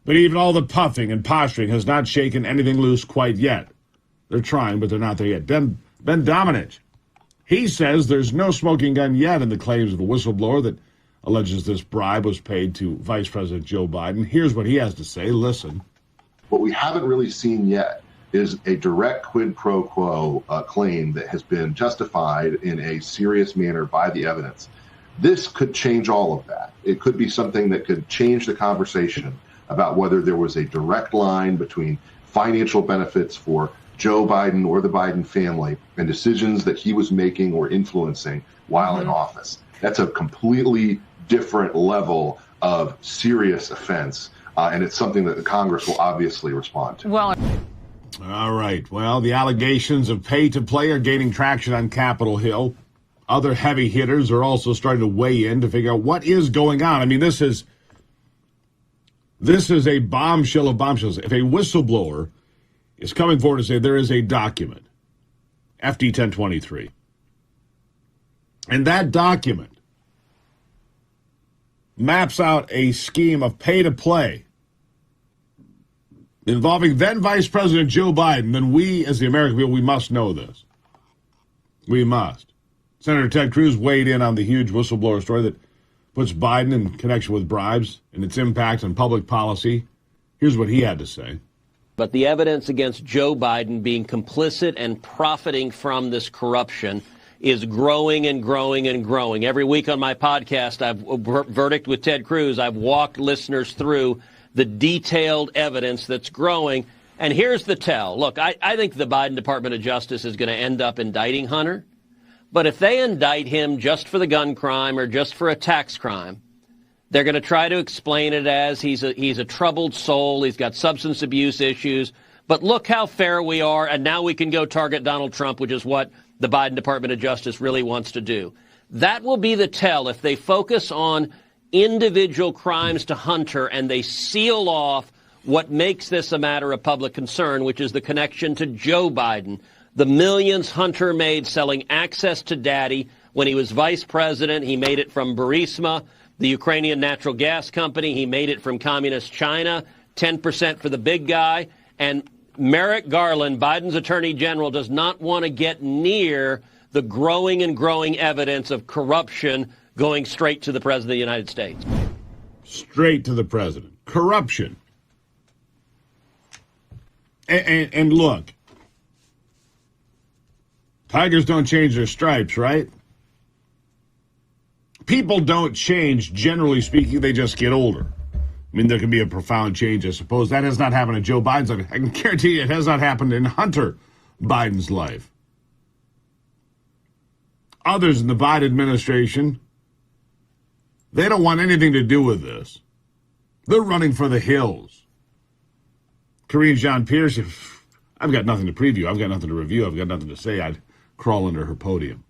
But even all the puffing and posturing has not shaken anything loose quite yet. They're trying, but they're not there yet. Ben Domenech, he says there's no smoking gun yet in the claims of a whistleblower that alleges this bribe was paid to Vice President Joe Biden. Here's what he has to say. Listen. What we haven't really seen yet is a direct quid pro quo claim that has been justified in a serious manner by the evidence. This could change all of that. It could be something that could change the conversation about whether there was a direct line between financial benefits for Joe Biden or the Biden family and decisions that he was making or influencing while in office. That's a completely different level of serious offense, and it's something that the Congress will obviously respond to. Well, all right. Well, the allegations of pay to play are gaining traction on Capitol Hill. Other heavy hitters are also starting to weigh in to figure out what is going on. I mean, this is a bombshell of bombshells. If a whistleblower is coming forward to say there is a document, FD 1023, and that document maps out a scheme of pay to play involving then Vice President Joe Biden, then we, as the American people, we must know this. We must. Senator Ted Cruz weighed in on the huge whistleblower story that puts Biden in connection with bribes and its impact on public policy. Here's what he had to say. But the evidence against Joe Biden being complicit and profiting from this corruption is growing and growing and growing. Every week on my podcast, Verdict with Ted Cruz, I've walked listeners through the detailed evidence that's growing. And here's the tell. Look, I think the Biden Department of Justice is going to end up indicting Hunter. But if they indict him just for the gun crime or just for a tax crime, they're going to try to explain it as he's a troubled soul. He's got substance abuse issues. But look how fair we are. And now we can go target Donald Trump, which is what the Biden Department of Justice really wants to do. That will be the tell. If they focus on individual crimes to Hunter and they seal off what makes this a matter of public concern, which is the connection to Joe Biden, the millions Hunter made selling access to daddy when he was vice president. He made it from Burisma, the Ukrainian natural gas company. He made it from communist China, 10% for the big guy. And Merrick Garland, Biden's attorney general, does not want to get near the growing and growing evidence of corruption going straight to the president of the United States. Straight to the president. Corruption. And look, tigers don't change their stripes, right? People don't change, generally speaking, they just get older. I mean, there can be a profound change, I suppose. That has not happened in Joe Biden's life. I can guarantee you it has not happened in Hunter Biden's life. Others in the Biden administration, they don't want anything to do with this. They're running for the hills. Karine Jean-Pierre, I've got nothing to preview. I've got nothing to review. I've got nothing to say. I'd crawl under her podium.